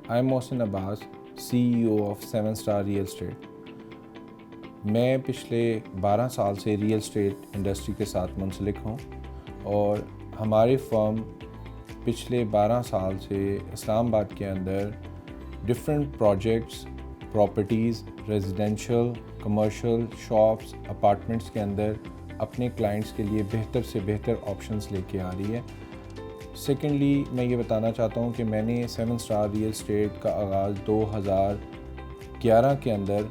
I'm Mohsin Abbas, CEO of 7 Star Real Estate. میں پچھلے 12 سال سے ریئل اسٹیٹ انڈسٹری کے ساتھ منسلک ہوں اور ہماری فرم پچھلے 12 سال سے اسلام آباد کے اندر different projects, properties, residential, commercial, shops, apartments کے اندر اپنے کلائنٹس کے لیے بہتر سے بہتر آپشنز لے کے آ رہی ہے۔ سیکنڈلی میں یہ بتانا چاہتا ہوں کہ میں نے 7 اسٹار ریئل اسٹیٹ کا آغاز 2011 کے اندر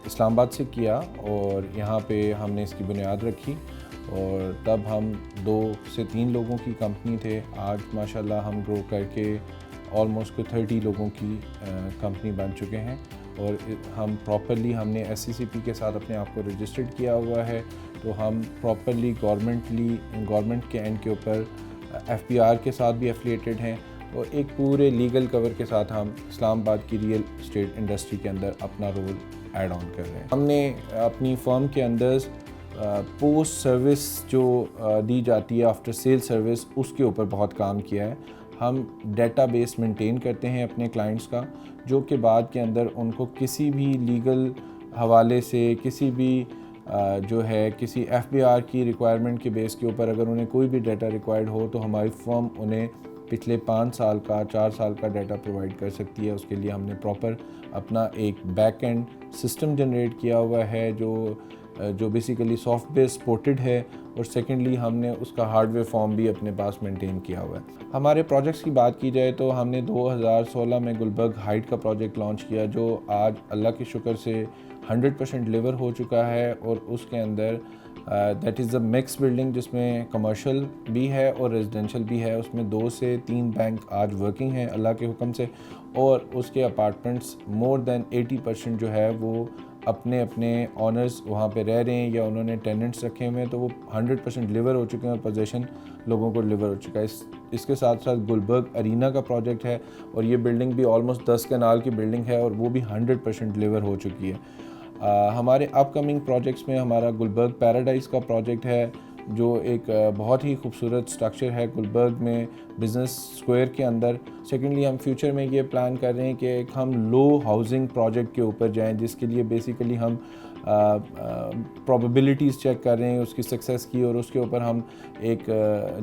اسلام آباد سے کیا اور یہاں پہ ہم نے اس کی بنیاد رکھی اور تب ہم 2 سے 3 لوگوں کی کمپنی تھے۔ آج ماشاءاللہ ہم گرو کر کے آلموسٹ 30 لوگوں کی کمپنی بن چکے ہیں اور ہم پراپرلی ہم نے SCCP کے ساتھ اپنے آپ کو رجسٹرڈ کیا ہوا ہے، تو ہم پراپرلی گورنمنٹ کے اینڈ کے اوپر FBR کے ساتھ بھی ایفیلیٹڈ ہیں اور ایک پورے لیگل کور کے ساتھ ہم اسلام آباد کی ریئل اسٹیٹ انڈسٹری کے اندر اپنا رول ایڈ آن کر رہے ہیں۔ ہم نے اپنی فرم کے اندر پوسٹ سروس جو دی جاتی ہے، آفٹر سیل سروس، اس کے اوپر بہت کام کیا ہے۔ ہم ڈیٹا بیس مینٹین کرتے ہیں اپنے کلائنٹس کا، جو کہ بعد کے اندر ان کو کسی بھی لیگل حوالے سے کسی بھی جو ہے کسی FBR کی ریکوائرمنٹ کے بیس کے اوپر اگر انہیں کوئی بھی ڈیٹا ریکوائرڈ ہو تو ہماری فرم انہیں پچھلے 5 سال کا 4 سال کا ڈیٹا پرووائڈ کر سکتی ہے۔ اس کے لیے ہم نے پراپر اپنا ایک بیک اینڈ سسٹم جنریٹ کیا ہوا ہے جو بیسیکلی سافٹ ویئر سپورٹڈ ہے، اور سیکنڈلی ہم نے اس کا ہارڈ ویئر فارم بھی اپنے پاس مینٹین کیا ہوا ہے۔ ہمارے پروجیکٹس کی بات کی جائے تو ہم نے 2016 میں گلبرگ ہائٹ کا پروجیکٹ لانچ کیا، جو آج اللہ کے شکر سے 100% ڈلیور ہو چکا ہے، اور اس کے اندر that is a mix building جس میں کمرشل بھی ہے اور ریزیڈینشل بھی ہے۔ اس میں 2 سے 3 بینک آج ورکنگ ہیں اللہ کے حکم سے، اور اس کے اپارٹمنٹس مور دین 80% جو ہے وہ اپنے آنرز وہاں پہ رہ رہے ہیں یا انہوں نے ٹیننٹس رکھے ہوئے ہیں، تو وہ 100% ڈلیور ہو چکے ہیں اور پوزیشن لوگوں کو ڈلیور ہو چکا ہے۔ اس کے ساتھ ساتھ گلبرگ ارینا کا پروجیکٹ ہے، اور یہ بلڈنگ بھی آلموسٹ 10 کنال کی بلڈنگ ہے اور وہ بھی 100% ڈلیور ہو چکی ہے۔ ہمارے اپ کمنگ پروجیکٹس میں ہمارا گلبرگ پیراڈائز کا پروجیکٹ ہے، جو ایک بہت ہی خوبصورت سٹرکچر ہے گلبرگ میں بزنس اسکوائر کے اندر۔ سیکنڈلی ہم فیوچر میں یہ پلان کر رہے ہیں کہ ایک ہم لو ہاؤسنگ پروجیکٹ کے اوپر جائیں، جس کے لیے بیسیکلی ہم پروبیبلٹیز چیک کر رہے ہیں اس کی سکسیس کی، اور اس کے اوپر ہم ایک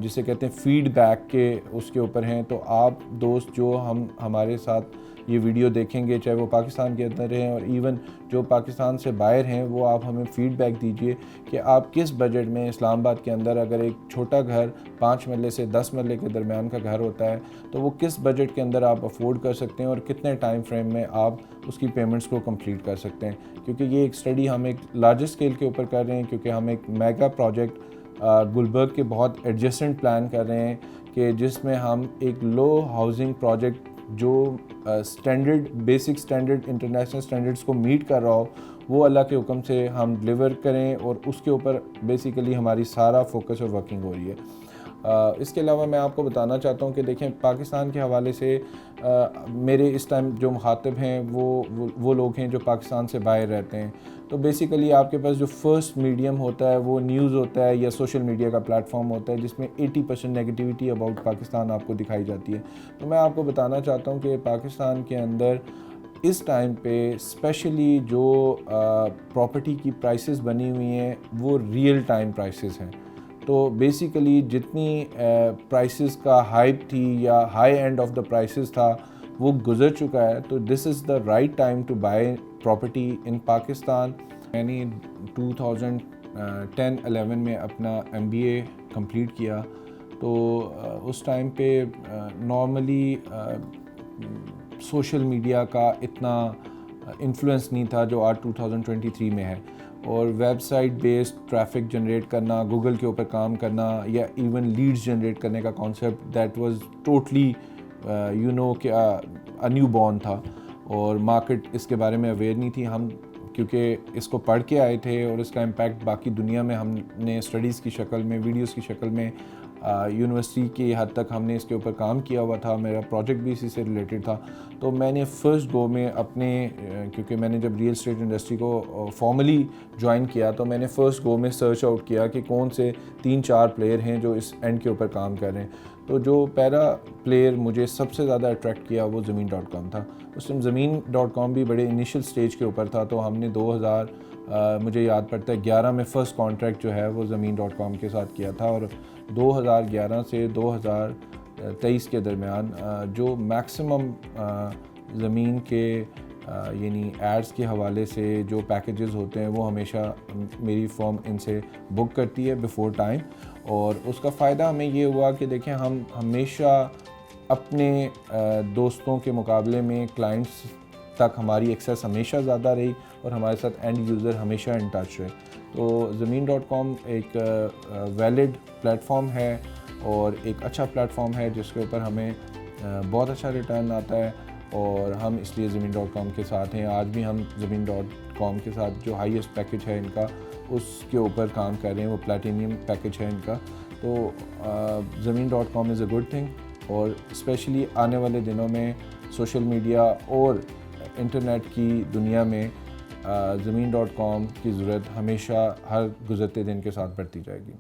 جسے کہتے ہیں فیڈ بیک کے اس کے اوپر ہیں۔ تو آپ دوست جو ہمارے ساتھ یہ ویڈیو دیکھیں گے، چاہے وہ پاکستان کے اندر ہیں اور ایون جو پاکستان سے باہر ہیں، وہ آپ ہمیں فیڈ بیک دیجئے کہ آپ کس بجٹ میں اسلام آباد کے اندر اگر ایک چھوٹا گھر 5 مرلے سے 10 مرلے کے درمیان کا گھر ہوتا ہے تو وہ کس بجٹ کے اندر آپ افورڈ کر سکتے ہیں اور کتنے ٹائم فریم میں آپ اس کی پیمنٹس کو کمپلیٹ کر سکتے ہیں۔ کیونکہ یہ ایک اسٹڈی ہم ایک لارج اسکیل کے اوپر کر رہے ہیں، کیونکہ ہم ایک میگا پروجیکٹ گلبرگ کے بہت ایڈجسٹنٹ پلان کر رہے ہیں کہ جس میں ہم ایک لو ہاؤسنگ پروجیکٹ جو standard basic standard international standards کو میٹ کر رہا ہو، وہ اللہ کے حکم سے ہم ڈلیور کریں، اور اس کے اوپر بیسیکلی ہماری سارا فوکس اور ورکنگ ہو رہی ہے۔ اس کے علاوہ میں آپ کو بتانا چاہتا ہوں کہ دیکھیں، پاکستان کے حوالے سے میرے اس ٹائم جو مخاطب ہیں وہ لوگ ہیں جو پاکستان سے باہر رہتے ہیں۔ تو بیسیکلی آپ کے پاس جو فرسٹ میڈیم ہوتا ہے وہ نیوز ہوتا ہے یا سوشل میڈیا کا پلیٹ فارم ہوتا ہے، جس میں 80% نیگیٹیوٹی اباؤٹ پاکستان آپ کو دکھائی جاتی ہے۔ تو میں آپ کو بتانا چاہتا ہوں کہ پاکستان کے اندر اس ٹائم پہ اسپیشلی جو پراپرٹی کی پرائسز بنی ہوئی ہیں وہ ریئل ٹائم پرائسز ہیں۔ تو بیسیکلی جتنی پرائسز کا ہائپ تھی یا high end of the prices تھا وہ گزر چکا ہے۔ تو this is the right time to buy property in Pakistan. میں نے 2010-11 میں اپنا MBA کمپلیٹ کیا، تو اس ٹائم پہ نارملی سوشل میڈیا کا اتنا انفلوئنس نہیں تھا جو آج 2023 میں ہے، اور website based traffic generate کرنا، گوگل کے اوپر کام کرنا، یا ایون لیڈز جنریٹ کرنے کا کانسیپٹ دیٹ واز ٹوٹلی کہ نیو بورن تھا، اور مارکیٹ اس کے بارے میں اویئر نہیں تھی۔ ہم کیونکہ اس کو پڑھ کے آئے تھے اور اس کا امپیکٹ باقی دنیا میں ہم نے اسٹڈیز کی شکل میں، ویڈیوز کی شکل میں، یونیورسٹی کی حد تک ہم نے اس کے اوپر کام کیا ہوا تھا، میرا پروجیکٹ بھی اسی سے ریلیٹڈ تھا۔ تو میں نے فرسٹ گو میں کیونکہ میں نے جب ریئل اسٹیٹ انڈسٹری کو فارملی جوائن کیا تو میں نے فرسٹ گو میں سرچ آؤٹ کیا کہ کون سے 3-4 پلیئر ہیں جو اس اینڈ کے اوپر کام کر رہے ہیں۔ تو جو پہلا پلیئر مجھے سب سے زیادہ اٹریکٹ کیا وہ زمین.com تھا. اس ٹائم زمین.com بھی بڑے انیشل سٹیج کے اوپر تھا, تو ہم نے 2000 مجھے یاد پڑتا ہے 11 میں فرسٹ کانٹریکٹ جو ہے وہ زمین.com کے ساتھ کیا تھا, اور 2011 سے 2023 کے درمیان جو میکسیمم زمین کے یعنی ایڈز کے حوالے سے جو پیکیجز ہوتے ہیں وہ ہمیشہ میری فرم ان سے بک کرتی ہے بیفور ٹائم. اور اس کا فائدہ ہمیں یہ ہوا کہ دیکھیں ہم ہمیشہ اپنے دوستوں کے مقابلے میں کلائنٹس تک ہماری ایکسیس ہمیشہ زیادہ رہی, اور ہمارے ساتھ اینڈ یوزر ہمیشہ ان ٹچ رہے. تو زمین.com ایک ویلڈ پلیٹ فارم ہے اور ایک اچھا پلیٹ فارم ہے جس کے اوپر ہمیں بہت اچھا ریٹرن آتا ہے, اور ہم اس لیے زمین.com کے ساتھ ہیں. آج بھی ہم زمین.com کے ساتھ جو ہائیسٹ پیکیج ہے ان کا اس کے اوپر کام کر رہے ہیں, وہ پلیٹینیم پیکیج ہے ان کا. تو زمین.com از اے گڈ تھنگ, اور اسپیشلی آنے والے دنوں میں سوشل میڈیا اور انٹرنیٹ کی دنیا میں زمین.com کی ضرورت ہمیشہ ہر گزرتے دن کے ساتھ بڑھتی جائے گی.